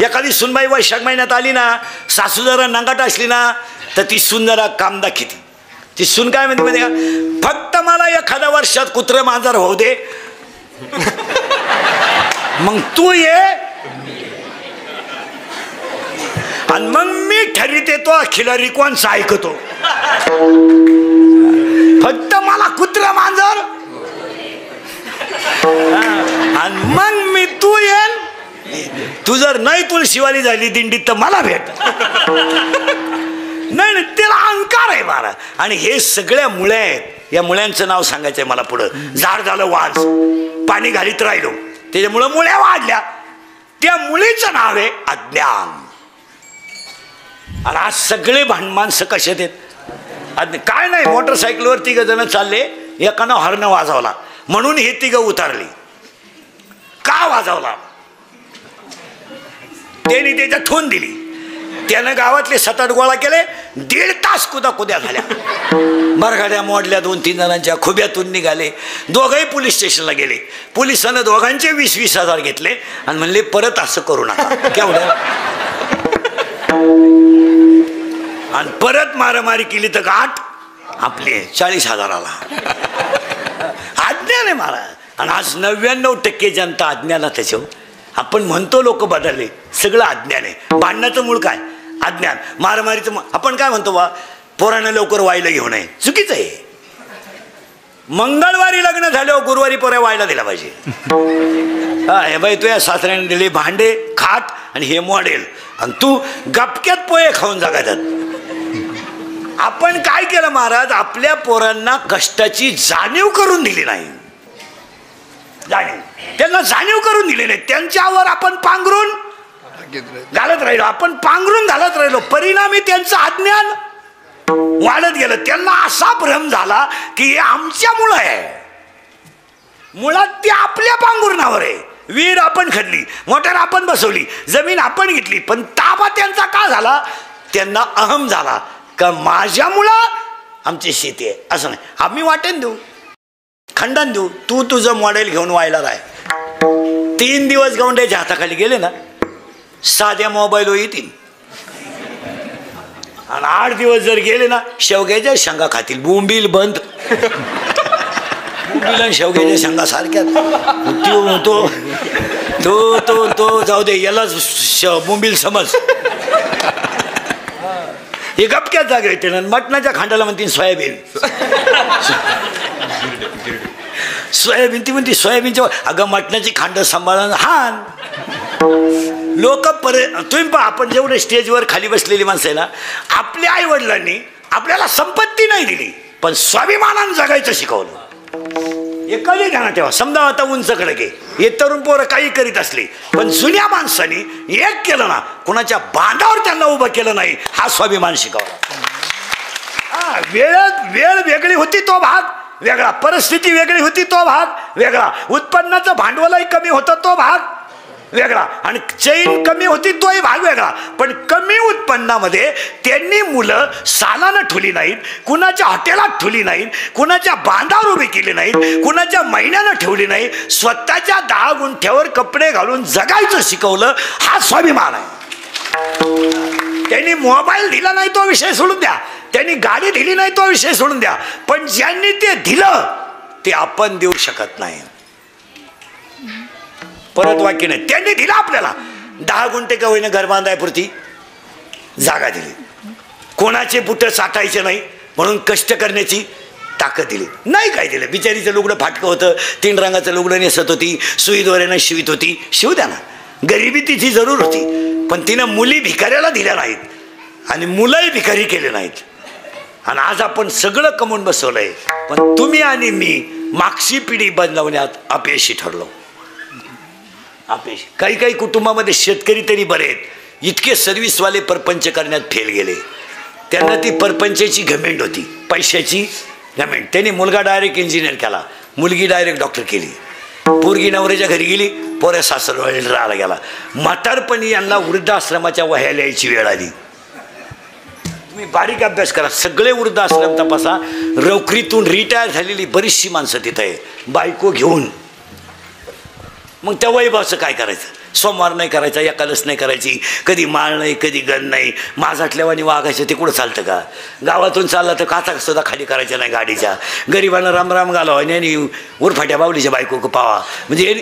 एखादी सुनबाई वैशाख महिन्यात आली ना, सासू जरा नंगाट असली ना, तर ती सून जरा काम दाखवते. ती सून काय म्हणते माहिती का, फक्त मला एखाद्या वर्षात कुत्रं मांजर होऊ दे, मग तू ये आणि मग मी ठरविते तो खिलारी कोणचा ऐकतो. फक्त मला कुत्रं मांजर आणि मग मी तू येन. तू जर नाही तुळशीवाली झाली दिंडीत तर मला भेट. नाही त्याला अहंकार आहे बारा. आणि हे सगळ्या मुळे आहेत. या मुळ्यांचं नाव सांगायचंय मला पुढं. झाड झालं वाज, पाणी घालीत राहिलो, त्याच्यामुळं मुळ्या वाढल्या. त्या मुळीचं नाव आहे अज्ञान. आणि आज सगळे माणसं कशात आहेत, काय नाही, मोटरसायकलवर 3 जण चालले, एकानं हॉर्न वाजवला म्हणून हे 3 उतारली. का वाजवला, त्याने त्याच्या ठोन दिली. त्यानं गावातले 7-8 गोळा केले. 1.5 तास कुद्या झाल्या. मरगाड्या मोडल्या, 2-3 जणांच्या खुब्यातून निघाले. दोघंही पोलीस स्टेशनला गेले. पोलिसानं दोघांचे 20-20 हजार घेतले आणि म्हणले परत असं करू नका. केवढं, आणि परत मारामारी केली तर गाठ आपली 40 हजाराला. अज्ञान आहे महाराज. आणि आज 99% जनता अज्ञानात त्याच्यावर. आपण म्हणतो लोक बदलले, सगळं अज्ञान आहे. भांडणाचं मूळ काय, अज्ञान. मारामारीचं आपण काय म्हणतो बा, पोरानं लवकर वायला घेऊ नये, चुकीचं आहे. मंगळवारी लग्न झाल्यावर गुरुवारी पोऱ्या वायला दिला पाहिजे. हे बाई तुझ्या सासऱ्याने दिले भांडे खाट आणि हे मॉडेल, आणि तू गपक्यात पोहे खाऊन जगातात. आपण काय केलं महाराज, आपल्या पोरांना कष्टाची जाणीव करून दिली नाही. त्यांना जाणीव करून दिली नाही. त्यांच्यावर आपण पांघरून घालत राहिलो. आपण पांघरून घालत राहिलो. परिणामी त्यांचं अज्ञान वाढत गेलं. त्यांना असा भ्रम झाला की हे आमच्यामुळं आहे. मुळात ते आपल्या पांघरुणावर आहे. विहीर आपण खणली, मोटर आपण बसवली, जमीन आपण घेतली, पण ताबा त्यांचा का झाला, त्यांना अहम झाला का माझ्यामुळं आमची शेती आहे. असं नाही, आम्ही वाटेन देऊ, खंडन देऊ, तू तुझं मॉडेल घेऊन व्हायला राह. 3 दिवस गौंड्याच्या हाताखाली गेले ना, साध्या मोबाईल येतील. आणि 8 दिवस जर गेले ना, शेवग्याच्या शेंगा खातील. बोंबील बंद. बोंबील आणि शेवग्याच्या शेंगा सारख्यात. तो तो तो तो जाऊ दे, याला बोंबील समज. हे गपक्यात जागा येते ना. मटणाच्या खांडाला म्हणतील सोयाबीन. सोयाबीन ती म्हणते सोयाबीनच्या. अगं मटणाची खांड सांभाळून हान. लोक तुम्ही पहा, आपण जेवढे स्टेजवर खाली बसलेली माणसं आहे ना, आपल्या आई वडिलांनी आपल्याला संपत्ती नाही दिली, पण स्वाभिमानानं जगायचं शिकवलं. हे कधी ध्यानात ठेवा. समजा आता उंच कडके हे तरुण पोरं काही करीत असले, पण जुन्या माणसांनी एक केलं ना, कुणाच्या बांधावर त्यांना उभं केलं नाही, हा स्वाभिमान शिकवला. वेळ वेगळी होती तो भाग वेगळा, परिस्थिती वेगळी होती तो भाग वेगळा, उत्पन्नाचं भांडवलही कमी होतं तो भाग वेगळा, आणि चैन कमी होती तोही भाग वेगळा. पण कमी उत्पन्नामध्ये त्यांनी मुलं सालानं ठुली नाहीत, कुणाच्या हॉटेलात ठुली नाहीत, कुणाच्या बांधावर उभी केली नाहीत, कुणाच्या महिन्यानं ठेवली नाही, स्वतःच्या 10 गुंठ्यावर कपडे घालून जगायचं शिकवलं. हा स्वाभिमान आहे. त्यांनी मोबाईल दिला नाही तो विषय सोडून द्या, त्यांनी गाडी दिली नाही तो विषय सोडून द्या, पण ज्यांनी ते दिलं ते आपण देऊ शकत नाही. परत वाक्य नाही. त्यांनी दिलं आपल्याला 10 गुंठे का होईना घर बांधायपुरती जागा दिली. कोणाचे बुटं साठायचे नाही म्हणून कष्ट करण्याची ताकद दिली. नाही काय दिलं. बिचारीचं लुगडं फाटकं होतं, 3 रंगाचं लुगडं नेसत होती, सुईद्वारेनं शिवित होती, शिव द्या ना. गरिबी तिची जरूर होती, पण तिनं मुली भिकाऱ्याला दिल्या नाहीत आणि मुलंही भिकारी केले नाहीत. आणि आज आपण सगळं कमवून बसवलंय, पण तुम्ही आणि मी मागची पिढी बदलवण्यात अपयशी ठरलो. काही काही कुटुंबामध्ये शेतकरी तरी बरे आहेत, इतके सर्व्हिसवाले परपंच करण्यात फेल गेले. त्यांना ती परपंचाची घमेंड होती, पैशाची घमेंड. त्यांनी मुलगा डायरेक्ट इंजिनियर केला, मुलगी डायरेक्ट डॉक्टर केली. पोरगी नवऱ्याच्या घरी गेली, पोऱ्या सासरवाडीला राहायला गेला. म्हातारपणी यांना वृद्धाश्रमाच्या वह्या लिहायची वेळ आली. तुम्ही बारीक अभ्यास करा, सगळे वृद्धाश्रम तपासा. नोकरीतून रिटायर झालेली बरीचशी माणसं तिथं आहे, बायको घेऊन. मग त्या वैभवाचं काय करायचं. सोमवार नाही करायचा, एकादश नाही करायची, कधी माळ नाही, कधी गण नाही, माझाटल्यावानी वागायचं. ते कुठं चालतं का? गावातून चाललं तर काचा सुद्धा खाली करायच्या नाही गाडीच्या. गरिबांना रामराम घालावा आणि उरफाट्या बावलीच्या बायको पावा. म्हणजे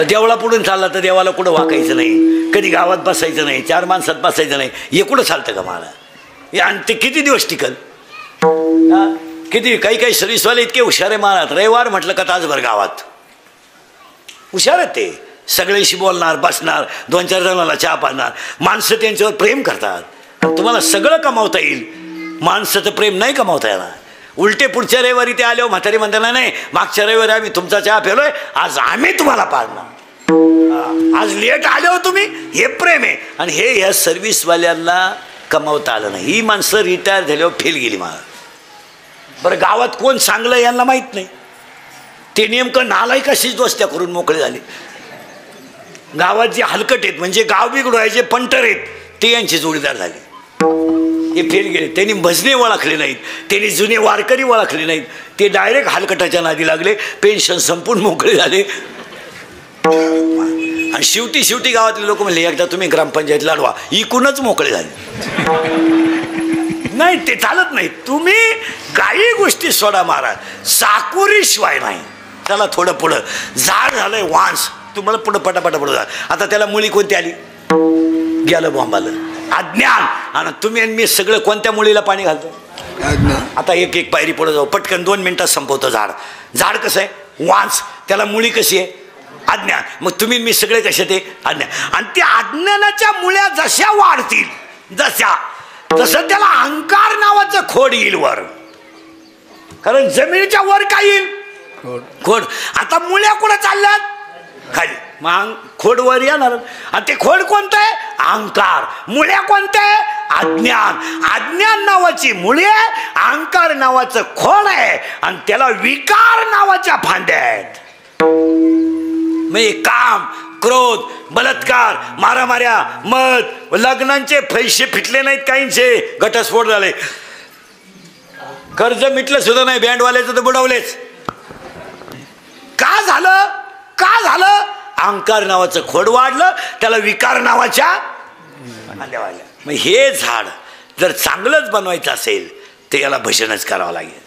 देवळा पुढून चालला तर देवाला कुठं वाकायचं नाही, कधी गावात बसायचं नाही, 4 माणसात बसायचं नाही. हे कुठं चालतं का मला? आणि ते किती दिवस टिकल? किती काही काही सर्विसवाले इतके हुशार आहे महाराज. रविवार म्हटलं का तासभर गावात हुशार आहेत ते. सगळ्यांशी बोलणार, बसणार, 2-4 जणांना चहा पाजणार. माणसं त्यांच्यावर प्रेम करतात. तुम्हाला सगळं कमावता येईल, माणसाचं प्रेम नाही कमावता येणार. उलटे पुढच्या रविवारी ते आल्यावर म्हातारी म्हणताना, नाही मागच्या रविवारी आम्ही तुमचा चहा पेलोय, आज आम्ही तुम्हाला पाजणार. आज लेट आले हो तुम्ही. हे प्रेम आहे. आणि हे या सर्व्हिसवाल्यांना कमावता आलं नाही. ही माणसं रिटायर झाल्यावर फेल गेली मला. बरं गावात कोण चांगलं यांना माहीत नाही. ते नेमकं नालायकाशीच दोस्त्या करून मोकळे झाले. गावात जे हलकट आहेत म्हणजे गाव बिघडवायचे पंटर आहेत ते यांचे जोडीदार झाले. हे फेल गेले. त्यांनी भजने ओळखले नाहीत, त्यांनी जुने वारकरी ओळखले नाहीत. ते डायरेक्ट हलकटाच्या नादी लागले, पेन्शन संपून मोकळे झाले. आणि शेवटी गावातले लोक म्हणले, एकदा तुम्ही ग्रामपंचायत लढवा. इकूनच मोकळे झाले. नाही ते चालत नाही. तुम्ही काही गोष्टी सोडा महाराज, साकुरी शिवाय नाही. त्याला थोडं पुढं झाड झालंय वांस, तुम्हाला पुढं पटापटा पुढं जा. आता त्याला मुळी कोणती आली? गेलं बॉम्बाला अज्ञान. आणि तुम्ही आणि मी सगळं कोणत्या मुळीला पाणी घालतो? आता एक पायरी पुढे जाऊ, पटकन 2 मिनिटात संपवतो. झाड कसं आहे? वांस. त्याला मुळी कशी आहे? अज्ञान. मग तुम्ही मी सगळे कसे ते? अज्ञान. आणि त्या अज्ञानाच्या मुळ्या जशा वाढतील तसं त्याला अहंकार नावाचं खोड येईल वर. कारण जमिनीच्या वर काय येईल? खोड. आता मुळ्या कुठं चालल्यात? खाली. मग खोड वर येणार. आणि ते खोड कोणतं आहे? अहंकार. मुळ्या कोणत्या आहे? अज्ञान. अज्ञान नावाची मुळे, अहंकार नावाचं खोड आहे. आणि त्याला विकार नावाच्या फांद्या आहेत. म्हणजे काम, क्रोध, बलात्कार, मारामाऱ्या, मद, लग्नांचे पैसे फिटले नाहीत, काहींचे घटस्फोट झाले, कर्ज मिटलं सुद्धा नाही, बँडवाल्याचं तर बुडवलेच. का झालं? अहंकार नावाचं खोड वाढलं, त्याला विकार नावाच्या फांद्या वाढल्या. मग हे झाड जर चांगलंच बनवायचं असेल तर याला भजनच करावं लागेल.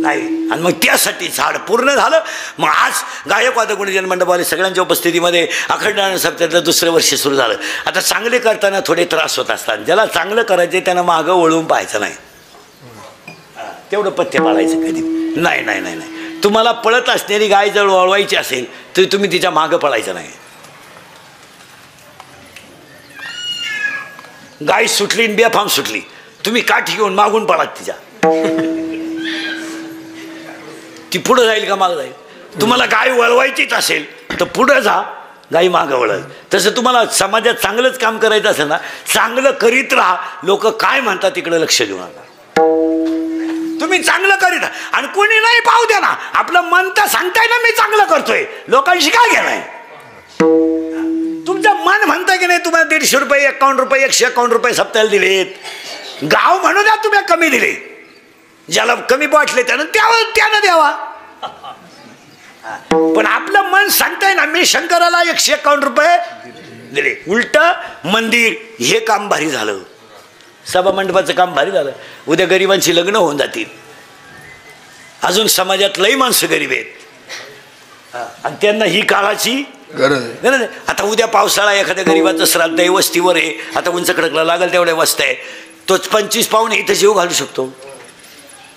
नाही. आणि मग त्यासाठी झाड पूर्ण झालं. मग आज गायक वादक गुणजन मंडपवाले सगळ्यांच्या उपस्थितीमध्ये अखंड सप्ताहाचं 2रं वर्ष सुरू झालं. आता चांगले करताना थोडे त्रास होत असतात. ज्याला चांगलं करायचे त्यानं मागं वळवून पाहायचं नाही, तेवढं पथ्य पाळायचं कधी नाही. नाही नाही नाही. तुम्हाला पळत असणारी गाय जर वळवायची असेल तरी तुम्ही तिच्या मागं पळायचं नाही. गाय सुटली बेफाम सुटली, तुम्ही काठी घेऊन मागून पळात तिच्या, ती पुढं जाईल का मागं जाईल? तुम्हाला गाय वळवायचीच असेल तर पुढं जा, गाई मागं वळल. तसं तुम्हाला समाजात चांगलंच काम करायचं असेल ना, चांगलं करीत राहा. लोक काय म्हणतात तिकडे लक्ष देऊ नका. तुम्ही चांगलं करीत राहा. आणि कोणी नाही पाहू द्या ना, आपलं मन तर सांगताय ना मी चांगलं करतोय, लोकांशी काय घेणार? तुमचं मन म्हणतंय की नाही तुम्हाला 150 रुपये, 51 रुपये, 151 रुपये सप्ताहाला दिलेत. गाव म्हणू द्या तुम्ही कमी दिले, ज्याला कमी वाटले त्यानं द्यावा. पण आपलं मन सांगताय ना मी शंकराला 151 रुपये दिले. उलट मंदिर हे काम भारी झालं, सभा मंडपाचं काम भारी झालं. उद्या गरिबांची लग्न होऊन जातील. अजून समाजात लई माणसं गरीब आहेत आणि त्यांना ही काळाची गरज आहे. आता उद्या पावसाळा, एखाद्या गरीबाचं श्राद्ध आहे, वस्तीवर आहे, आता उंच कडकला लागल तेवढ्या वस्त्या आहे, तोच 25 पाहुणे इथं जीव घालू शकतो.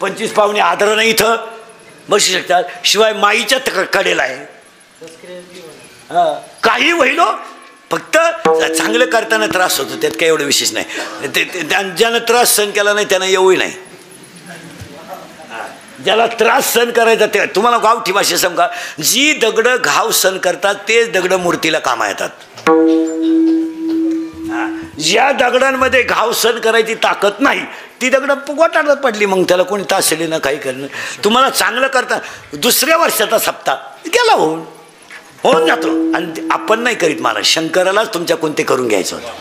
25 पाहुणे आदरानं इथं बसू शकतात. शिवाय माईच्या कडेला आहे. काही होईल, फक्त चांगलं करताना त्रास होतो, त्यात काही एवढं विशेष नाही. ज्यानं त्रास सहन केला नाही त्यानं येऊही नाही. ज्याला त्रास सहन करायचा ते, तुम्हाला गावठी भाषा सांगा, जी दगडं घाव सहन करतात तेच दगडं मूर्तीला कामा येतात. ज्या दगडांमध्ये घाव सहन करायची ताकद नाही ती दगडं गोटाळत पडली, मग त्याला कोणी तासली ना काही करणं. तुम्हाला चांगलं करता 2ऱ्या वर्षाचा सप्ताह गेला होऊन जातो. आणि आपण नाही करीत महाराज, शंकरालाच तुमच्या कोणते करून घ्यायचं होतं.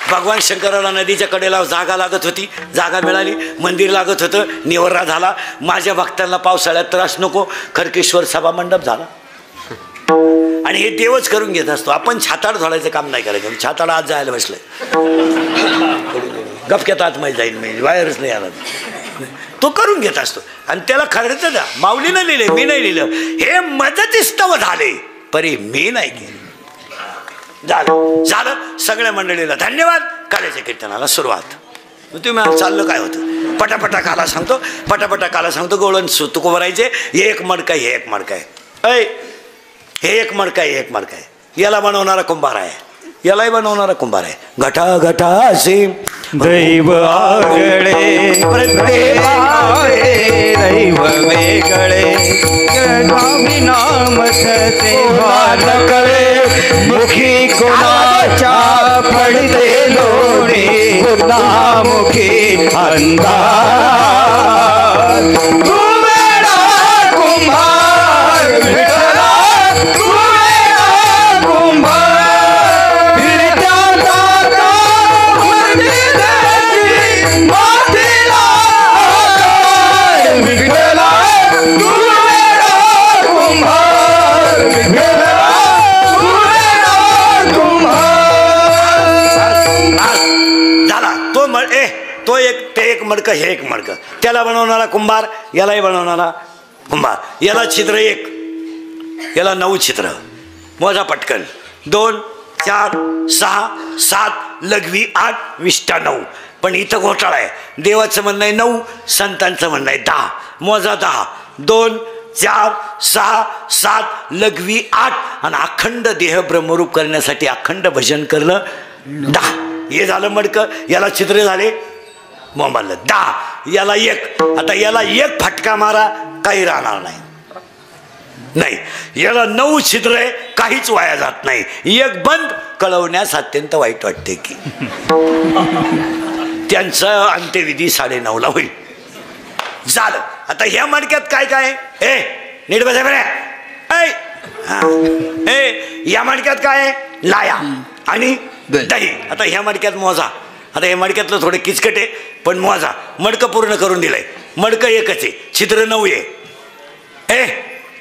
भगवान शंकराला नदीच्या कडेला जागा लागत होती, जागा मिळाली, मंदिर लागत होतं, निवर्रा झाला. माझ्या भक्तांना पावसाळ्यात त्रास नको, खडकेश्वर सभा मंडप झाला. आणि हे देवच करून घेत असतो. आपण छाताड झोडायचं काम नाही करायचं. छाताड आज जायला बसलंय, गपक्यात आतमध्ये जाईल, मी वायरच नाही आला, तो करून घेत असतो. आणि त्याला खर्च द्या. माऊलीनं लिहिले, मी नाही लिहिलं. हे मदतीस्तव झाले परी मी नाही केलं. झालं सगळ्या मंडळीला धन्यवाद. काल्याच्या कीर्तनाला सुरुवात. तुम्ही चाललं काय होतं, पटापटा काला सांगतो, पटापटा काला सांगतो. गोळण सुतुक भरायचे. हे एक मडका, हे एक मडका आहे. ऐ हे एक मडका आहे, एक मडका आहे. याला बनवणारा कुंभार आहे, यालाही बनवणारा कुंभार आहे. घटा घटासे दैव आगळे दैव वेगळे नाम ते कळे मुखी कोणाच्या पडते लोणी मुखी अंधार तो एक, ते एक मडकं, हे एक मडकं. त्याला बनवणारा कुंभार, यालाही बनवणारा कुंभार. याला छिद्र एक, याला 9 छिद्र. मोजा पटकन. 2 4 6 7 लघवी 8 विष्टा 9. पण इथं घोटाळा आहे. देवाचं म्हणणं आहे 9, संतांचं म्हणणं आहे 10. मोजा 10. 2 4 6 7 लघवी 8. आणि अखंड देह ब्रह्मरूप करण्यासाठी अखंड भजन करणं 10. हे झालं मडकं. याला छिद्र झाले मोबाईल 10. याला 1. आता याला 1 फटका मारा, काही राहणार नाही. याला 9 छिद्र आहे, काहीच वाया जात नाही. 1 बंद कळवण्यास अत्यंत वाईट वाटते की त्यांचा अंत्यविधी 9:30ला होईल. झालं. आता ह्या मडक्यात काय काय आहे? नीट बसा बरे. या मडक्यात काय आहे? लाया आणि दही. आता ह्या मडक्यात मोजा. आता हे मडक्यातलं थोडे किचकट आहे, पण मोजा. मडकं पूर्ण करून दिलंय. मडकं एकच आहे, छिद्र 9 आहे.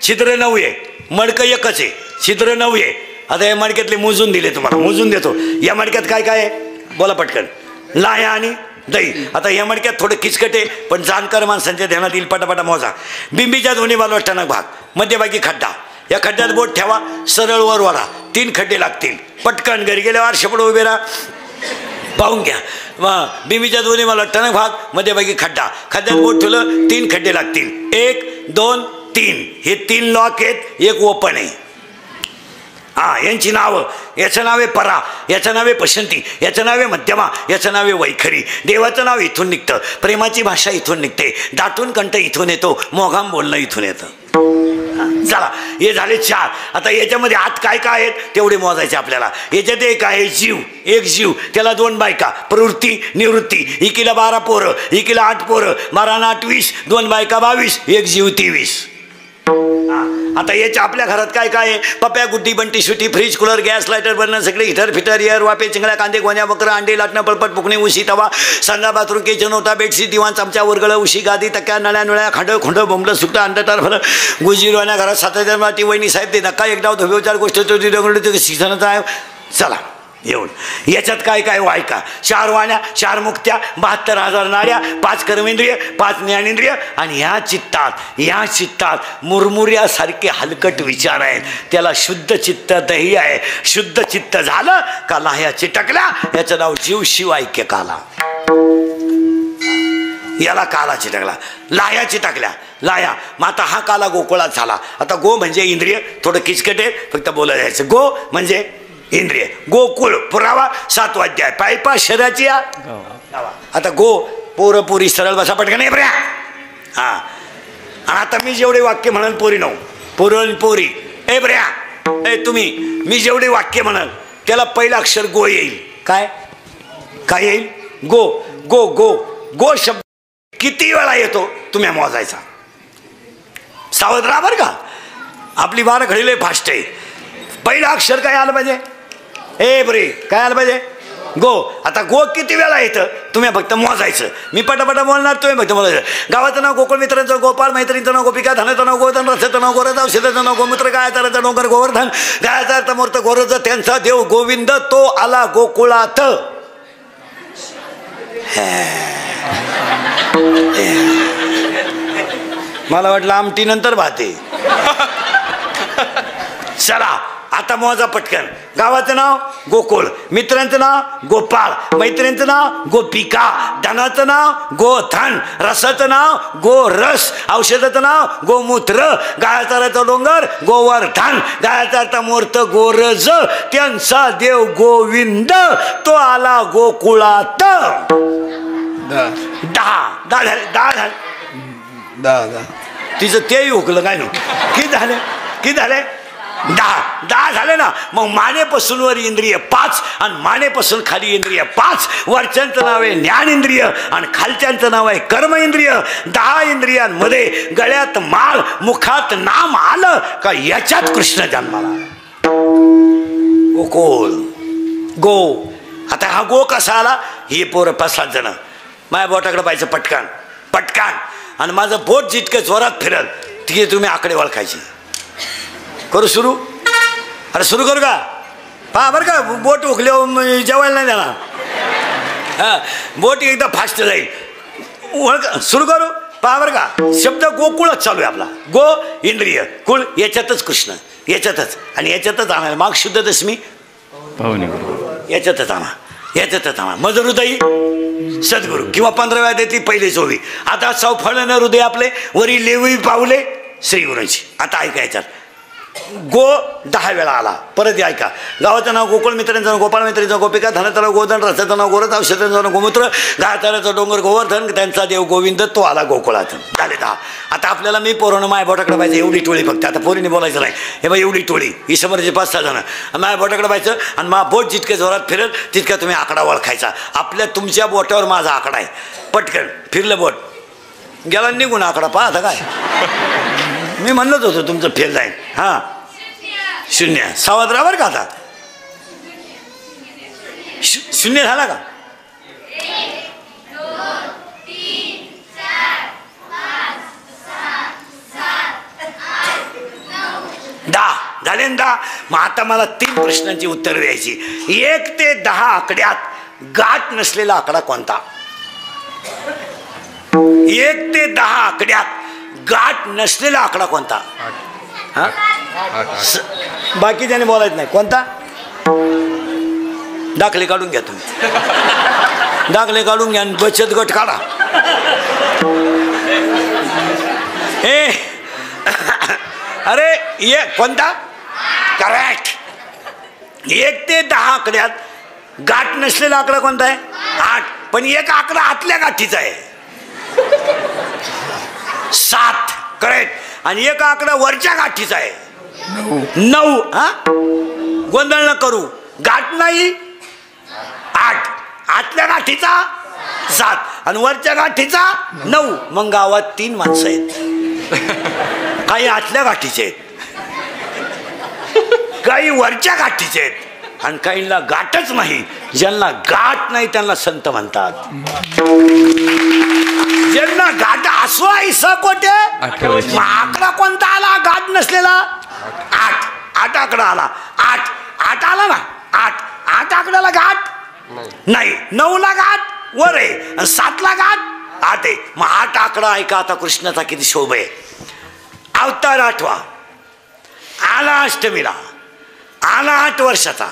छिद्र 9 आहे, मडकं एकच आहे, छिद्र 9 आहे. आता या मडक्यातले मोजून दिले, तुम्हाला मोजून देतो. या मडक्यात काय काय आहे? बोला पटकन. लाया आणि दही. आता या मडक्यात थोडं किचकट आहे, पण जाणकार माणसांच्या ध्यानात येईल. पटापटा मोजा. बिंबीच्या दोन्ही बाजूला टणक भाग, मध्यभागी खड्डा. या खड्ड्यात बोट ठेवा, सरळ वर वरा. 3 खड्डे लागतील. पटकन घरी गेल्यावर शेपडं उभे राहा, पाहून घ्या. बिंबीच्या दोन्ही मला टणक भाग, मध्यभागी खड्डा. खड्ड्यात बोट ठेवलं, 3 खड्डे लागतील. 1 2 3. हे 3 लॉक आहेत, एक ओपन आहे. यांची नावं. याचं नाव आहे परा, याचं नाव आहे पसंती, याचं नाव आहे मध्यमा, याचं नाव आहे वैखरी. देवाचं नाव इथून निघतं, प्रेमाची भाषा इथून निघते, दाटून कंठ इथून येतो, मोघाम बोलणं इथून येतं. चला, हे झाले 4. आता याच्यामध्ये आत काय काय आहेत तेवढे मोजायचे आपल्याला. याच्यात एक आहे जीव, एक जीव, त्याला 2 बायका, प्रवृत्ती निवृत्ती. इकीला 12 पोरं, इकीला 8 पोरं, 12 आणि 8 20, 2 बायका 22, एक जीव 23. आता याच्या आपल्या घरात काय काय आहे? पप्या, गुड्डी, बंटी, सुटी, fridge, cooler, gas, lighter, burner, सगळे हिटर फिटर, एअर, वापे, चिंगळ्या, कांदे, गोण्या, बकरं, अंडे, लाटणं, पळपट, पुकणे, उशी, तवा, संडा, बाथरूम, किचन, होता, बेडशीट, दिवाण, चमचा, वरगळ, उशी, गादी, तक्या, नळ्या नळ्या, खांडं खुंडं, बोंबलं, सुटं, अंडटार, फलं, गुजीरवाण्या घरात 7,000 माती, वहिनी साहेब, ते नका एक डाव धोबे 4 गोष्ट शिक्षणाचा आहे. चला येऊन याच्यात काय काय वायका? 4 वाण्या, 4 मुक्त्या, 72,000 नाड्या, 5 कर्मेंद्रिय, 5 ज्ञानेंद्रिय. आणि या चित्तात मुरमुऱ्यासारखे हलकट विचार आहेत. त्याला शुद्ध चित्त दही आहे. शुद्ध चित्त झालं का लाह्या चिटकल्या. याचं नाव जीव शिव ऐक्य काला. याला काला चिटकला, लाह्या चिटकल्या. लाया. मग आता हा काला गोकुळात झाला. आता गो म्हणजे इंद्रिय, थोडं किचकट आहे, फक्त बोला जायचं. गो म्हणजे इंद्रिय. गोकुळ पुरावा 7वा अध्याय. पायपा शरीराची. आता गो पोरपुरी सरळ बसा पटकन नाही बऱ्या. आता मी जेवढे वाक्य म्हणाल पोरी नऊ पोरण पोरी ए बऱ्या ए तुम्ही मी जेवढे वाक्य म्हणाल त्याला पहिला अक्षर गो येईल. काय काय येईल? गो. गो गो गो शब्द किती वेळा येतो तुम्ही मोजायचा. सावध राहा बरं का. आपली 12 घडीले फास्ट आहे. पहिला अक्षर काय आलं पाहिजे? ए बरे काय आलं पाहिजे? गो. आता गो किती वेळा येतं तुम्ही फक्त मोजायचं. मी पटापटा बोलणार, तुम्ही फक्त मोजायचं. गावाचं नाव गोकुळ, मित्रांचं गोपाळ, मैत्रिणीचं नाव गोपिका, धनाचं नाव गोवर्धन, रथाचं नाव गोरज, औषधाचं नाव गोमूत्र, गायाचा रथ डोंगर गोवर्धन, गायाचा अर्थ मूर्त गोरज, त्यांचा देव गोविंद, तो आला गोकुळात. मला वाटलं आमटी नंतर भाते. चला आता मोजा पटकन. गावाचं नाव गोकुळ, मित्रांचं नाव गोपाळ, मैत्रिणींचं नाव गोपिका, धनाचं नाव गोधन, रसाचं नाव गोरस, औषधाचं नाव गोमूत्र, गायाचा अर्थ डोंगर गोवर्धन, गायाचा अर्थ मूर्त गोरज, त्यांचा देव गोविंद, तो आला गोकुळात. 10 झाले. तिचं तेही हुकलं काय नाही. किती झाले 10 झाले ना. मग मानेपासून वर इंद्रिय 5 आणि मानेपासून खाली इंद्रिय 5. वरच्यांचं नाव आहे ज्ञानेंद्रिय आणि खालच्यांचं नाव आहे कर्म इंद्रिय. 10 इंद्रियांमध्ये गळ्यात माळ, मुखात नाम आलं का याच्यात कृष्ण जन्माला. गोकुळ गो. आता हा गो कसा आला? ही पोरं 5-7 जण माझ्या बोटाकडे पाहायचं पटकन पटकन, आणि माझं बोट जितकं जोरात फिरल तिथे तुम्ही आकडे ओळखायचे. करू सुरू? अरे सुरू करू का? पहा बरं का, बोट उकले जेवायला नाही देणार. हां, बोट एकदा फास्ट जाईल. ओळख सुरू करू. पहा बरं का, शब्द गोकुळच चालू आहे आपला. गो इंद्रिय, कुळ याच्यातच कृष्ण, याच्यातच आणि याच्यातच आणायला. माग शुद्ध दशमी याच्यातच आणा, याच्यातच आणा. मज हृदयी सद्गुरू किंवा 15व्या अध्यायातली पहिली 24. आता चौफळण हृदय आपले वरी लेवी पावले श्रीगुरूंची. आता ऐका याच्यात गो 10 वेळा आला. परत ऐका. गावाचं नाव गोकुळ, मित्रांचं नाव गोपाळ, मैत्रिणीचं गोपिका, धनाचं नाव गोवर्धन, रथाचं नाव गोरज, औषधाचं नाव गोमूत्र, गायाचा डोंगर गोवर्धन, त्यांचा देव गोविंद, तो आला गोकुळात. झाले 10. आता आपल्याला मी पोरानं माझ्या बोटाकडे पाहिजे एवढी टोळी फक्त. आता पोरीने बोलायचं नाही. हे बघा एवढी टोळी, ही समोरचे 5-6 जण माझ्या बोटाकडे पाहायचं आणि माझा बोट जितके जोरात फिरेल तितका तुम्ही आकडा ओळखायचा. तुमच्या बोटावर माझा आकडा आहे. पटकन फिरलं बोट गेला निघून आकडा. पहा आता काय मी म्हणलंच होतं तुमचं फेल जाईल. हां 0. सावध बरं का. आता 0 झाला का? 10 झाले ना. 10. मग आता मला 3 प्रश्नांची उत्तर द्यायची. 1 ते 10 आकड्यात गाठ नसलेला आकडा कोणता? 1 ते 10 आकड्यात गाठ नसलेला आकडा कोणता? हा, बाकीच्याने बोलायचं नाही. कोणता? दाखले काढून घ्या तुम्ही. दाखले काढून घ्या आणि बचत गट काढा. अरे ये कोणता? करेक्ट. 1 ते 10 आकड्यात गाठ नसलेला आकडा कोणता आहे? 8. पण एक आकडा आतल्या गाठीचा आहे 7. करेक्ट. आणि एक आकडा वरच्या गाठीचा आहे 9. हा, गोंधळ न करू. गाठ नाही 8, आतल्या गाठीचा 7 आणि वरच्या गाठीचा 9. मग गावात 3 माणसं आहेत. काही आतल्या गाठीचे आहेत, काही वरच्या गाठीचे आहेत आणि काहींना गाठच नाही. ज्यांना गाठ नाही त्यांना संत म्हणतात. ज्यांना गाठ असो ऐसा कोटे. आकडा कोणता आला गाठ नसलेला? 8 आकडा आला. 8 आला ना. 8 आकड्याला गाठ नाही. 9ला गाठ वर आहे आणि 7ला गाठ 8 आहे. मग 8 आकडा ऐका आता कृष्णाचा किती शोभ आहे. अवतार 8वा आला अष्टमीला. आला 8 वर्षाचा.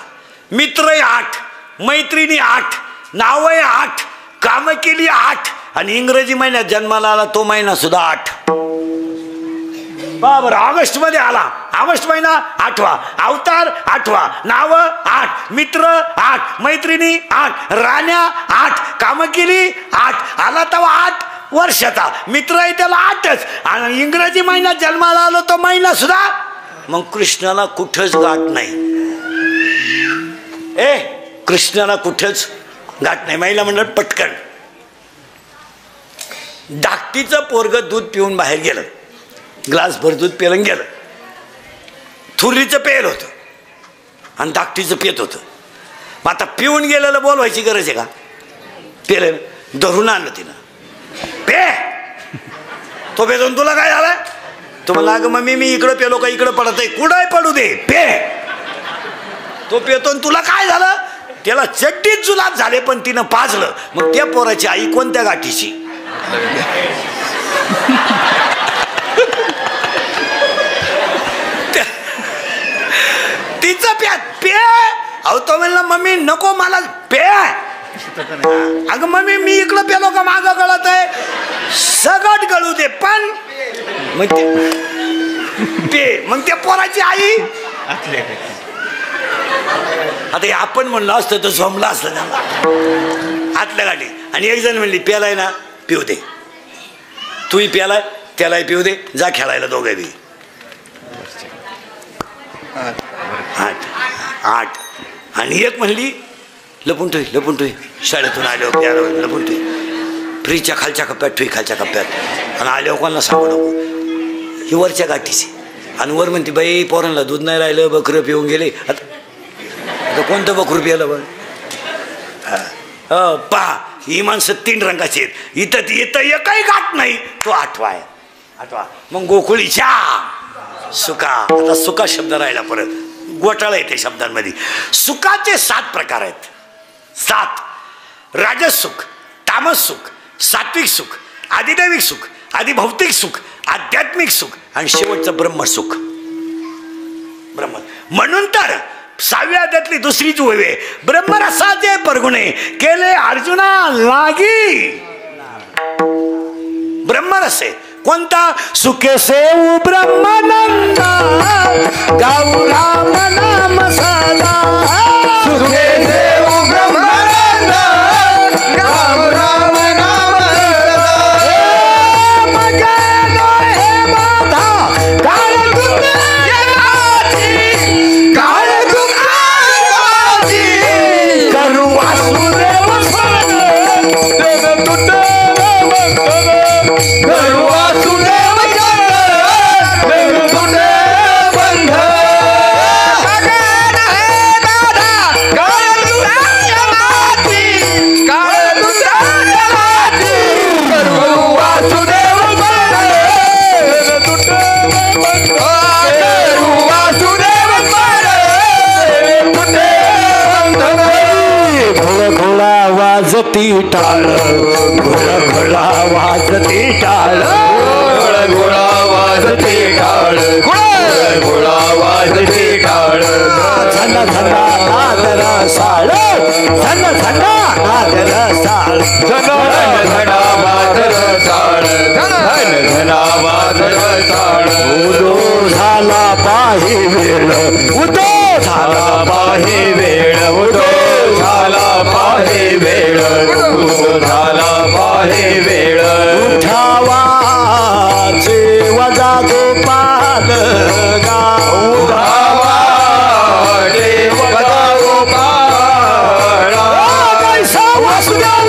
मित्र 8, मैत्रिणी 8, नाव 8, काम केली 8 आणि इंग्रजी महिन्यात जन्माला आला तो महिना सुद्धा 8. बरोबर. ऑगस्ट मध्ये आला. ऑगस्ट महिना 8वा. अवतार 8वा. नाव 8, मित्र 8, मैत्रिणी 8, राण्या 8, काम केली 8. आला तेव्हा 8 वर्षाचा. मित्र आहे त्याला 8च आणि इंग्रजी महिन्यात जन्माला आलो तो महिना सुद्धा. मग कृष्णाला कुठंच गाठ नाही. कृष्णाला कुठंच गाठ नाही. महिला मंडळ पटकन. धाकटीचं पोरग दूध पिऊन बाहेर गेलं. ग्लासभर दूध पेलं गेलं. थुरीचं पेल होतं आणि धाकटीचं पेत होतं. मग आता पिऊन गेलेलं बोलवायची गरज आहे का? पेलं धरून आणलं तिनं, पे तो पेतून तुला काय झालं? तो म्हणला अगं मम्मी मी इकडं पेलो का इकडं पडत आहे, कुठंही पडू दे पे. तो पेतो तुला काय झालं? त्याला चड्डीत जुलाब झाले पण तिनं पाजलं. मग त्या पोराची आई कोणत्या गाठीची? तिचं प्या पे. अहो तो म्हणला मम्मी नको मला पे. अगं मम्मी मी इकडं पेलो का मागं गळत आहे, सगट गळू दे पण मग पे. मग त्या पोराची आई आता आपण म्हणलं असतं तर झोंबला असलं त्याला आतल्या गाठी. आणि एक जण म्हणली प्यालाय ना पिऊ दे, तूही प्यालाय त्यालाही पिऊ दे, जा खेळायला दोघे बी. 8 आणि एक म्हणली लपून ठेवी शाळेतून आल्यावर प्याला लपून ठेवी, फ्रीजच्या खालच्या कप्प्यात ठेवी, खालच्या कप्प्यात. आणि आल्यावर कोणाला सांगू नको, ही वरच्या गाठीची. आणि वर म्हणते बाई पोरांना दूध नाही राहिलं, बकरं पिऊन गेले. आता कोणतं बकरू प्यायला बघ. पहा ही माणसं 3 रंगाची आहेत. इथं येतं एकही गाठ नाही, तो 8वा आहे. 8वा मग गोकुळीच्या सुका. आता सुका शब्द राहिला परत, घोटाळा येते शब्दांमध्ये. सुखाचे 7 प्रकार आहेत. 7. राजस सुख, तामस सुख, सात्विक सुख, आदिदैविक सुख, आदिभौतिक सुख, आध्यात्मिक सुख आणि शेवटचं ब्रह्मसुख. ब्रह्म म्हणून तर 6व्या अध्यायातली दुसरी जुळवे ब्रह्मरसाचे परगुणे केले अर्जुना लागी. ब्रह्मरस आहे कोणता? सुखे सेऊ ब्रह्मानंदा गाऊ राम नाम सदा. सुखे देव ब्रह्मानंदा गाऊ राम नाम सदा. मग हे बाधा काळ दुःखाची, काळ दुःखाची करू वासुदेव स्मरण. करू वासुदेव बंध. वाजती टाळ, घोळा वाजती टाळ, घोळा वाजती टाळ, घोळा वाजती टाळ. झन झना नादर साळ, झन झना नादर साळ, धन धना वादळ साळ, धन धना वादळ साळ. उदो झाला पाही वेळ, उदो झाला पाही वेळ, उदो झाला पाही वेळ, उदो झाला पाही वेळ. उठावा वजा गोपाल गा, उठावा देव वजा गोपाळ. कैसा वासुदेव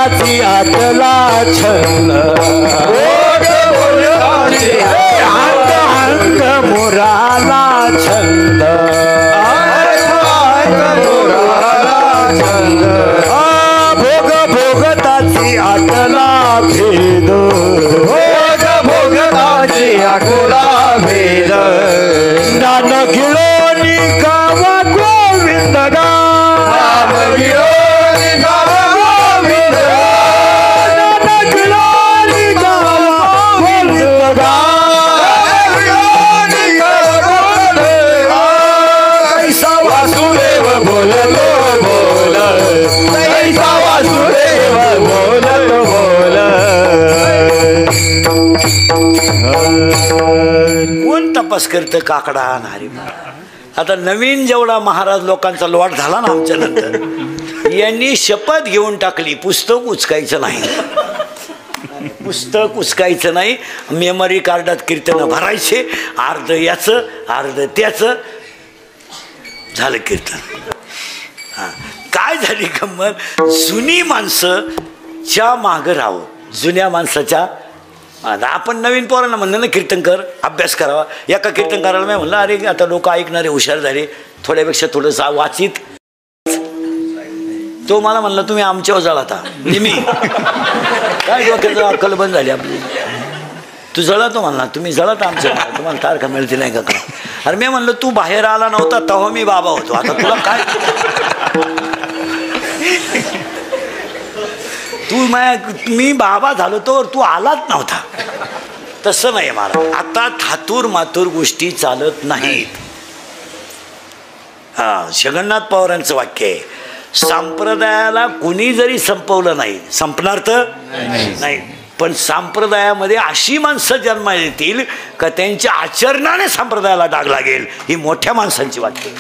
भोगताची आतला छंद अंग अंग मुराला छंद भोग भोगताची आतला भेद भोगताची आतला भेद नान गिळोनी गावा गोविंद नाम गिळोनी गावा गोविंद नान गिळोनी गावा गोविंद कैसा वासुदेव बोललो बोल कैसा वासुदेव बोललो बोल कोण तपास करतं काकडा नारी. आता नवीन जेवढा महाराज लोकांचा लॉट झाला ना आमच्या नंतर यांनी शपथ घेऊन टाकली पुस्तक उचकायचं नाही. पुस्तक उचकायचं नाही. मेमरी कार्डात कीर्तन भरायचे अर्ध याचं अर्ध त्याचं झालं कीर्तन. हां काय झाली गंमत जुनी माणसं च्या मागं राहावं. जुन्या माणसाच्या आपण नवीन पोरांना म्हणलं ना कीर्तन कर अभ्यास करावा. एका कीर्तन करायला मी म्हणलं अरे आता लोक ऐकणारे हुशार झाले थोड्यापेक्षा थोडंसं वाचित. तो मला म्हणला तुम्ही आमच्यावर जळता म्हणजे मी काय डोक्याचं अक्कल बंद झाली आपली. तू जळतो म्हणला तुम्ही जळत आमच्या तुम्हाला तारखा मिळते नाही का. अरे मी म्हणलं तू बाहेर आला नव्हता तेव्हा मी बाबा होतो आता तुला काय तू मी बाबा झालो तर तू आलाच नव्हता. तसं नाही मला आता थातूर मातूर गोष्टी चालत नाहीत. हां जगन्नाथ पवारांचं वाक्य आहे संप्रदायाला कुणी जरी संपवलं नाही संपणार तर नाही पण संप्रदायामध्ये अशी माणसं जन्माला येतील का त्यांच्या आचरणाने संप्रदायाला डाग लागेल. ही मोठ्या माणसांची वाक्य.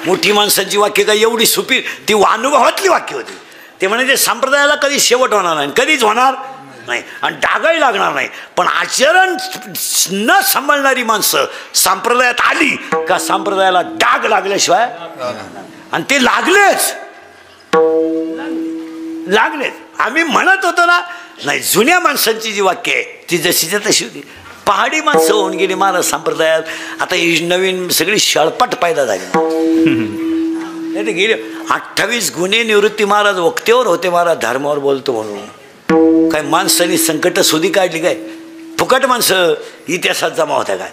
मोठी माणसांची वाक्य काय एवढी सुपी ती अनुभवातली वाक्य होती. ते म्हणजे संप्रदायाला कधी शेवट होणार नाही कधीच होणार नाही आणि डागही लागणार नाही. पण आचरण न सांभाळणारी माणसं संप्रदायात आली का संप्रदायाला डाग लागल्याशिवाय आणि ते लागलेच. आम्ही म्हणत होतो ना नाही जुन्या माणसांची जी वाक्य आहे ती जशीच्या तशी होती. पहाडी माणसं होऊन गेली महाराज संप्रदायात. आता ही नवीन सगळी शळपट पैदा झाली. नाही ते गेले 28 गुन्हे निवृत्ती महाराज वक्तेवर होते महाराज धर्मावर बोलतो म्हणून. काय माणसांनी संकट सुधी काढली काय फुकट माणसं इतिहासात जमा होत्या काय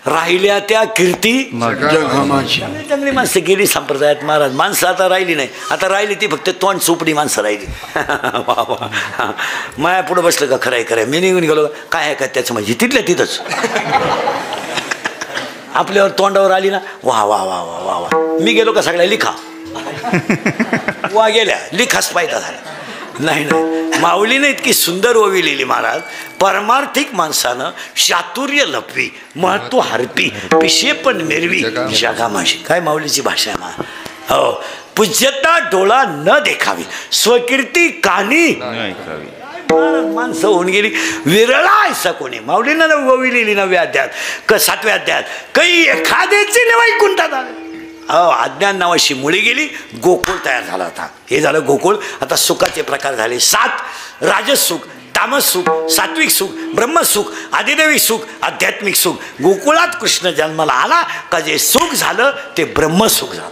राहिल्या त्या कीर्ती चांगली माणसं गेली संप्रदायात महाराज. माणसं आता राहिली नाही. आता राहिली ती फक्त तोंड चोपडी माणसं राहिली. माया पुढं बसलं का खरंय खरंय मी निघून गेलो काय आहे का त्याचं म्हणजे तिथल्या तिथंच आपल्यावर तोंडावर आली ना वा वा वा वा वा वा. मी गेलो का सगळ्या लिखा वा गेल्या लिखाच फायदा झाला. नाही नाही माऊलीने इतकी सुंदर ओवी लिहिली महाराज. परमार्थिक माणसानं चातुर्य लपवी महत्व हरपी पिशे पण मेरवी जगामाशी. काय माऊलीची भाषा आहे मा. हो पूज्यता डोळा न देखावी स्वकीर्ती कानी माणसं होऊन गेली. विरळा ऐसा कोणी माऊलीनं ओवी लिहिली 9व्या अध्यायात 7व्या अध्यायात काही एखाद्याची वैकुंठात आले. हो अज्ञान नावाची मुळी गेली गोकुळ तयार झाला होता. हे झालं गोकुळ. आता सुखाचे प्रकार झाले 7. राजस सुख तामस सुख सात्विक सुख ब्रह्मसुख आदिदैविक सुख आध्यात्मिक सुख. गोकुळात कृष्ण जन्माला आला का जे सुख झालं ते ब्रह्मसुख झालं.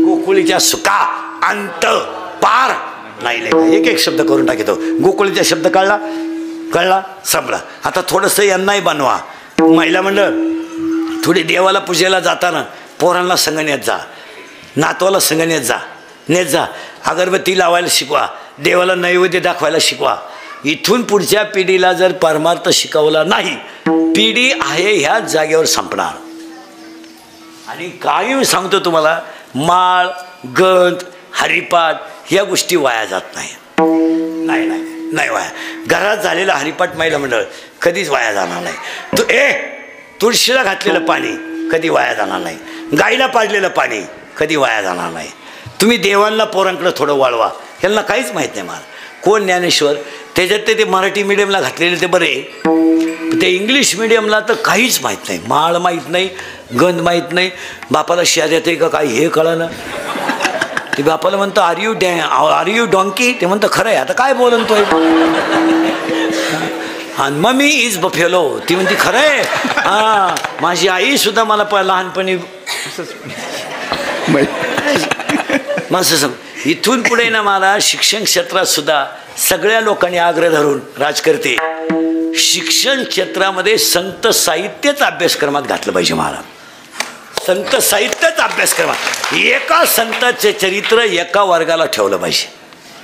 गोकुळीच्या सुखा अंत पार नाही. एक एक शब्द करून टाकतो. गोकुळीचा शब्द कळला संपला. आता थोडंसं यांनाही बनवा. महिला मंडळ थोडी देवाला पूजेला जाताना पोरांना संग नेत जा नातवाला संग नेत जा अगरबत्ती लावायला शिकवा देवाला नैवेद्य दाखवायला शिकवा. इथून पुढच्या पिढीला जर परमार्थ शिकवला नाही पिढी आहे ह्या जागेवर संपणार. आणि काही सांगतो तुम्हाला माळ गंध हरिपाठ ह्या गोष्टी वाया जात नाही वाया. घरात झालेला हरिपाठ महिला मंडळ कधीच वाया जाणार नाही. तुळशीला घातलेलं पाणी कधी वाया जाणार नाही. गाईला पाजलेलं पाणी कधी वाया जाणार नाही. तुम्ही देवांना पोरांकडे थोडं वळवा. यांना काहीच माहीत नाही मला कोण ज्ञानेश्वर. त्याच्यात ते मराठी मिडियमला घातलेले ते बरे ते इंग्लिश मिडियमला तर काहीच माहीत नाही. माळ माहीत नाही गंध माहीत नाही बापाला शिया देते का काही हे कळलं ते बापाला म्हणतो आर यू डॉंकी? ते म्हणतं खरं आहे. आता काय बोलतोय? आणि मम्मी इज बफेलो. ती म्हणते खरं आहे. हां, माझी आई सुद्धा मला लहानपणी माणसं सांग. इथून पुढे ना मला शिक्षण क्षेत्रात सुद्धा सगळ्या लोकांनी आग्रह धरून राजकर्ते शिक्षण क्षेत्रामध्ये संत साहित्याचा अभ्यासक्रमात घातलं पाहिजे. महाराज संत साहित्याचा अभ्यासक्रमात एका संताचे चरित्र एका वर्गाला ठेवलं पाहिजे.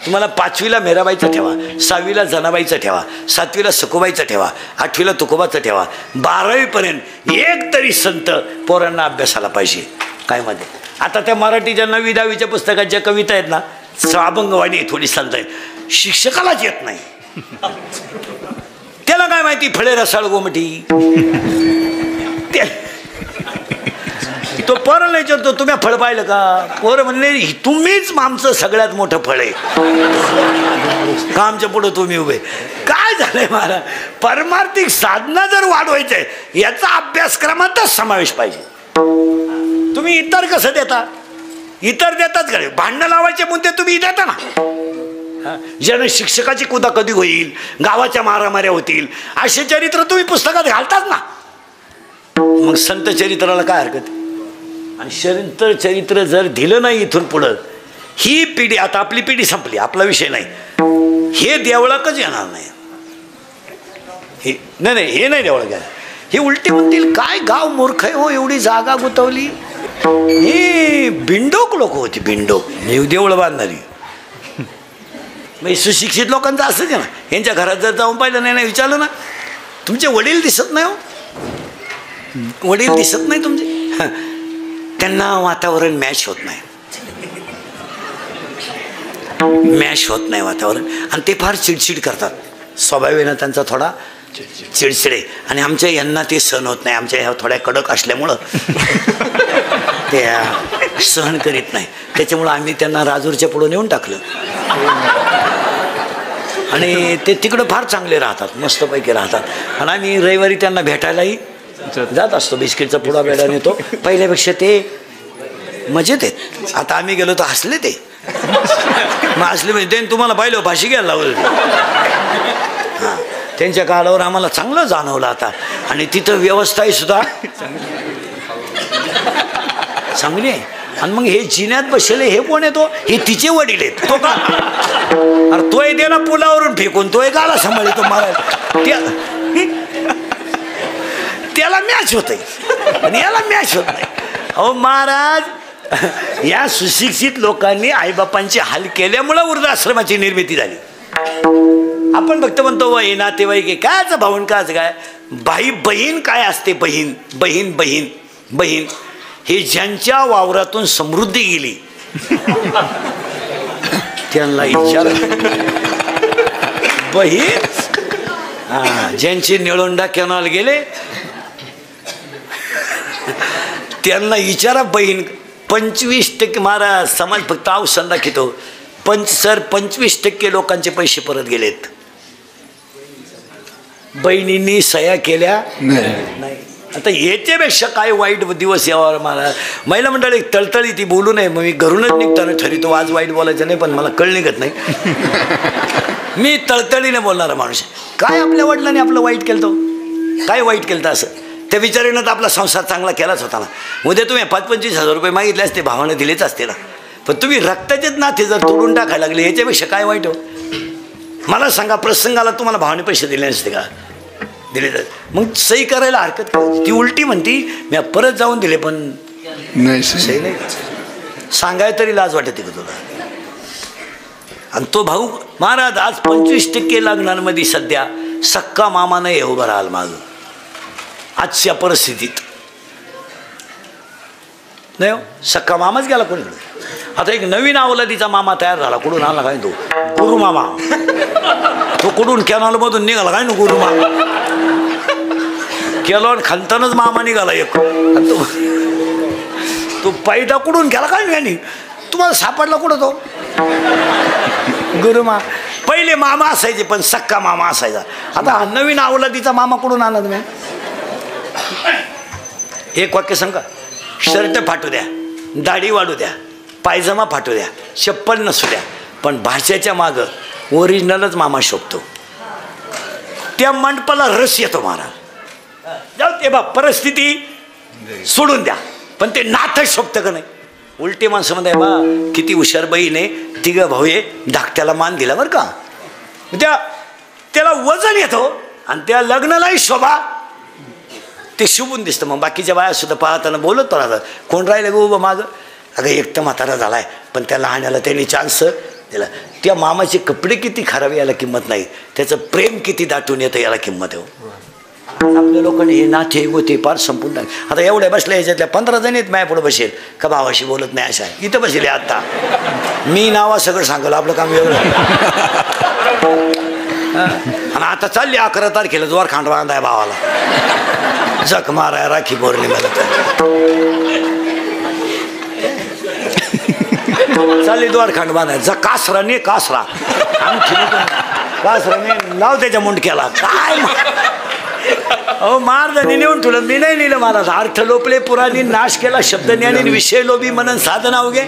तुम्हाला 5वीला मेराबाईचं ठेवा, 6वीला जनाबाईचं ठेवा, 7वीला सखुबाईचं ठेवा, 8वीला तुकोबाचं ठेवा, 12वीपर्यंत एक तरी संत पोरांना अभ्यासाला पाहिजे. काय मध्ये आता त्या मराठीच्या 9वी 10वीच्या पुस्तकात ज्या कविता आहेत ना, अभंगवाणी थोडी चालत आहेत, शिक्षकालाच येत नाही. त्याला काय माहिती फळे रसाळ गोमटी. तो पोराला विचारतो तुम्ही फळ पाहिलं का? पोरं म्हणले तुम्हीच आमचं सगळ्यात मोठं फळ आहे का आमच्या पुढं तुम्ही उभे. काय झालंय महाराज, परमार्थिक साधना जर वाढवायचंय याचा अभ्यासक्रमातच समावेश पाहिजे. तुम्ही इतर कसं देता? इतर देतात का? भांडणं लावायचे मुद्दे तुम्ही देता ना. ज्यानं शिक्षकाची कुदा कधी होईल, गावाच्या मारामाऱ्या होतील, असे चरित्र तुम्ही पुस्तकात घालतात ना. मग संत चरित्राला काय हरकत? आणि संत चरित्र जर दिलं नाही इथून पुढं, ही पिढी, आता आपली पिढी संपली, आपला विषय नाही, हे देवळाकच येणार नाही. हे नाही, हे नाही देवळाक येणार. हे उलटी म्हणतील काय गाव मूर्ख आहे हो, एवढी जागा गुतवली. हे बिंडोक लोक होती, बिंडोक देवळं बांधणारी. मग सुशिक्षित लोकांचं असंच आहे ना. यांच्या घरात जर जाऊन पाहिलं नाही, विचारलं ना तुमचे वडील दिसत नाही हो, वडील दिसत नाही तुमचे, त्यांना वातावरण मॅच होत नाही, मॅच होत नाही वातावरण. आणि ते फार चिडचिड करतात, स्वभावेनं त्यांचा थोडा चिडचिडे. आणि आमच्या यांना ते सहन होत नाही, आमच्या ह्या थोड्या कडक असल्यामुळं ते सहन करीत नाही. त्याच्यामुळं आम्ही त्यांना राजूरच्या पुढं नेऊन टाकलं. आणि ते तिकडं फार चांगले राहतात, मस्तपैकी राहतात. आणि आम्ही रविवारी त्यांना भेटायलाही जात असतो. बिस्किटचा पुडा बेडा नेतो. पहिल्यापेक्षा ते मजेत आहेत. आता आम्ही गेलो तर हसले ते. मग हसले म्हणजे तुम्हाला पाहिलं भाषी घ्यायला लावलं. हां, त्यांच्या काळावर आम्हाला चांगलं जाणवलं आता. आणि तिथं व्यवस्थाही सुद्धा चांगली आहे. आणि मग हे जिन्यात बसले हे कोण येतो? हे तिचे वडील आहेत. तो का? अरे तोय दे ना पुलावरून फेकून, तोय गाला सांभाळतो महाराज. त्याला मॅच होत आणि याला मॅच होत नाही. अहो महाराज, या सुशिक्षित लोकांनी आईबापांचे हाल केल्यामुळं वृद्धाश्रमाची निर्मिती झाली. आपण फक्त म्हणतो वय नातेवाईक कायच भावून काच काय भाई बहीण काय असते? बहीण बहीण बहीण बहीण हे ज्यांच्या वावरातून समृद्धी गेली त्यांना विचार. बहीण ज्यांचे निळोंडा कॅनॉल गेले त्यांना विचारा बहीण. 25% महाराज समाज फक्त अवसंदा घेतो. 25% लोकांचे पैसे परत गेलेत. बहिणींनी सह्या केल्या नाही. आता याच्यापेक्षा काय वाईट दिवस यावर मला. महिला मंडळ एक तळतळी ती बोलू नये, मग मी घरूनच निघताना ठरवतो आज वाईट बोलायचं नाही, पण मला कळ निघत नाही. मी तळतळीने बोलणारा माणूस. काय आपल्या वडिलांनी आपलं वाईट केलं तो? काय वाईट केलं तर असं? त्या विचारानं तर आपला संसार चांगला केलाच होता ना. उद्या तुम्ही 25-25 हजार रुपये मागितले असते, भावाने दिलेच असते ना. पण तुम्ही रक्ताचेच नाते जर तोडून टाकायला लागले, याच्यापेक्षा काय वाईट हो? मला सांगा, प्रसंगाला तुम्हाला भावाने पैसे दिले नसते का? दिले तर मग सही करायला हरकत काय? ती उलटी म्हणती मी परत जाऊन दिले, पण नाही सही नाही. सांगाय तरी लाज वाटते का तुला? आणि तो भाऊ महाराज आज 25% लग्नांमध्ये सध्या सक्का मामा नाही उभा राहाल माग आजच्या परिस्थितीत. नाही हो, सक्का मामाच गेला कोणीकडे. आता एक नवीन अवलादीचा मामा तयार झाला. कुठून आला काय तो? गुरु मामा. तो कुठून कॅनॉल मधून निघाला काय ना गुरु मामा. केलॉन खालतानच मामा निघाला एक. तो पैदा कुठून गेला काय नाही तुम्हाला सापडला कुठं तो? गुरुमा. पहिले मामा असायचे पण सक्का मामा असायचा. आता हा नवीन अवलादीचा मामा कुठून आणला तुम्ही? एक वाक्य सांगा. शर्ट फाटू द्या, दाढी वाढू द्या, पायजमा फाटू द्या, चप्पल नसू द्या, पण भाषेच्या मागं ओरिजिनलच मामा शोभतो. त्या मंडपाला रस येतो महाराज. जाऊ ते बा, परिस्थिती सोडून द्या, पण ते नाथच शोभतं का नाही. उलटी माणसं म्हणताय बा किती हुशार बहीने, तिघं भाऊ आहे, धाकट्याला मान दिला बरं का. त्याला वजन येतो आणि त्या लग्नालाही शोभा, ते शुभून दिसतं. मग बाकीच्या बाया सुद्धा पाहताना बोलत राहतात, कोण राहिले गो उभं मागं. अगं एक तर म्हातारा झालाय, पण त्या लहाण्याला त्यांनी चान्स दिला. त्या मामाचे कपडे किती खराब याला किंमत नाही, त्याचं प्रेम किती दाटून येतं याला किंमत आहे. आपल्या लोकांनी हे नाथे गोते पार संपून टाक. आता एवढ्या बसल्या ह्याच्यातल्या 15 जण आहेत, माझ्या पुढे बसेल का भावाशी बोलत नाही अशा इथं बसेल. आता मी नावा सगळं सांगल, आपलं काम वेगळं. आणि आता चालली 11 तारखेला जोर खांड बांधाय भावाला, जख माराय राखी पौर्णिमेला चालली द्वारखांड बांधायचा. कासराने कासरा कासराने लाव त्याच्या मुंडक्याला. काय अहो महाराजांनी नेऊन ठेवलं, मी नाही नेलं महाराज. अर्थ लोपले पुराणी, नाश केला शब्द ज्ञानी, विषय लोभी मनन साधना उगे.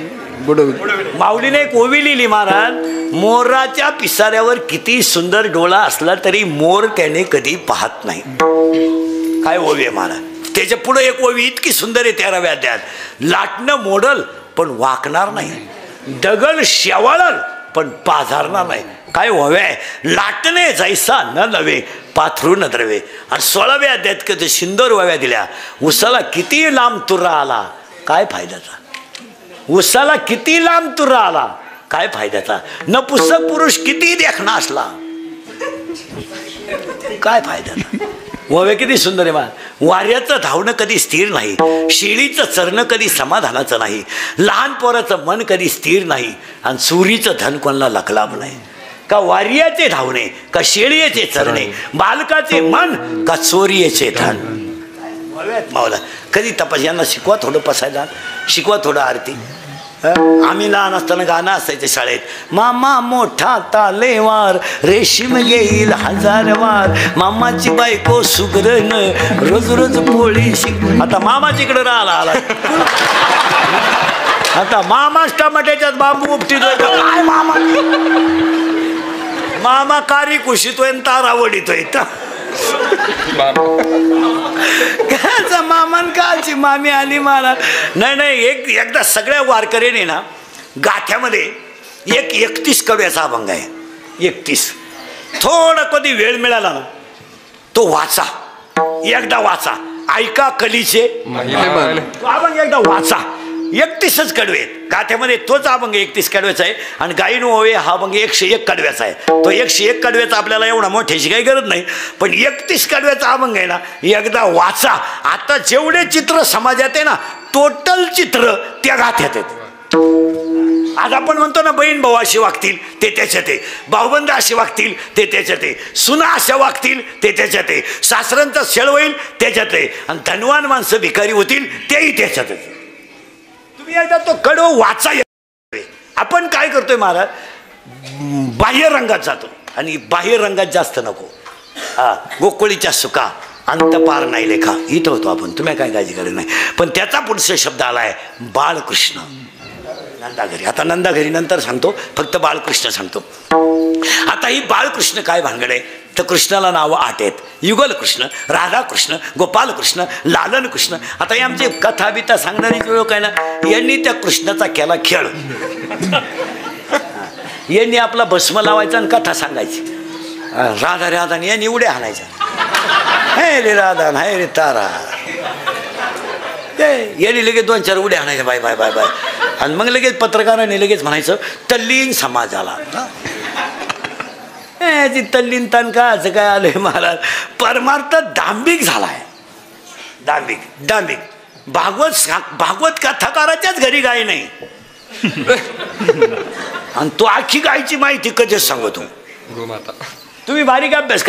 माऊलीने एक ओवी लिहिली महाराज, मोराच्या पिसाऱ्यावर किती सुंदर डोळा असला तरी मोर त्याने कधी पाहत नाही. काय ओवी आहे महाराज. त्याच्या पुढे एक ओवी इतकी सुंदर आहे 13व्या अध्यायात, लाटणं मोडल पण वाकणार नाही, दगड शेवाळल पण पाझरणार नाही. काय ओव्या, लाटणे जैसा न नव्हे पाथरू न द्रवे. आणि 16व्या अध्यायात कधी सुंदर ओव्या दिल्या, उसाला किती लांब तुरा आला काय फायद्याचा. उसाला किती लांब तुरा आला काय फायद्याचा. नपुसक पुरुष किती देखणा असला काय फायद्याचा. ओव्या किती सुंदर आहे मा. वाऱ्याचं धावणं कधी स्थिर नाही, शेळीचं चरणं कधी समाधानाचं नाही, लहान पोराचं मन कधी स्थिर नाही, आणि चोरीचं धन कोणाला लकलाभ नाही. का वार्याचे धावणे, का शेळीचे चरणे, बालकाचे मन, का चोरीचे धन. मावला कधी तपास. यांना शिकवा थोडं पसायला, शिकवा थोडं आरती. आम्ही लहान असताना गाणं असायचं शाळेत, मामा मोठा तालेवार, रेशीम घेईल 1000 वार, मामाची बायको सुगरण, रोज रोज पोळी शिक. आता मामाचीकडे राहिला आला, आता मामाच टमाट्याच्यात बांबू उपटीतोय. काय मामा, मामा कारी कुशीतोय, तारा वडीतोय. मामान काची मामी आली मला. नाही एकदा सगळ्या वारकऱ्याने ना गाथ्यामध्ये एक 31 कव्याचा अभंग आहे. 31 थोडा कधी वेळ मिळाला ना तो वाचा, एकदा वाचा. ऐका कलीचे तो अभंग एकदा वाचा. 31च कडवे आहेत गाथ्यामध्ये, तोच अभंग 31 कडव्याचा आहे. आणि गायीन ओवे हा अभंग 101 कडव्याचा आहे. तो 101 कडव्याचा आपल्याला एवढा मोठ्याची काही गरज नाही, पण 31 कडव्याचा अभंग आहे ना, एकदा वाचा. आता जेवढे चित्र समाजात आहे ना, टोटल चित्र त्या गाथ्यात आहेत. आज आपण म्हणतो ना बहीण भाऊ अशी वागतील ते त्याच्यात आहे, भाऊबंद अशी वागतील ते त्याच्यात आहे, सुना अशा वागतील ते त्याच्यात आहे, सासऱ्यांचा छळ होईल त्याच्यात आहे, आणि धनवान माणसं भिकारी होतील तेही त्याच्यात आहे. तुम्ही एकदा तो कडव वाचा. आपण काय करतोय महाराज, बाह्य रंगात जातो आणि बाह्य रंगात जास्त नको. गोकुळीच्या सुका अंत पार नाही लेखा, इथं होतो आपण, तुम्ही काय काळजी करत नाही. पण त्याचा पुढचा शब्द आलाय बाळकृष्ण नंदाघरी. आता नंदाघरी नंतर सांगतो, फक्त बाळकृष्ण सांगतो. आता ही बाळकृष्ण काय भानगड आहे तर कृष्णाला नावं 8 आहेत. युगल कृष्ण, राधाकृष्ण, गोपालकृष्ण, लालन कृष्ण. आता हे आमचे कथा बिथा सांगणारे जे लोक आहे ना, यांनी त्या कृष्णाचा केला खेळ. यांनी आपला भस्म लावायचा आणि कथा सांगायची. राधा राधा यांनी उड्या हाणायच्या, हे रे राधा हे रे तारा. यांनी लगेच 2-4 उड्या हाणायच्या, बाय बाय बाय बाय. आणि मग लगेच पत्रकारांनी लगेच म्हणायचं तल्लीन समाजाला. याची तल्लीन ताण का असं काय आलंय महाराज. परमार्थ दांभिक झालाय, दांभिक. भागवत कथाकाराच्याच घरी गाय नाही, आणि तो आखी गायची माहिती कधीच सांगतो. तुम्ही बारीक अभ्यास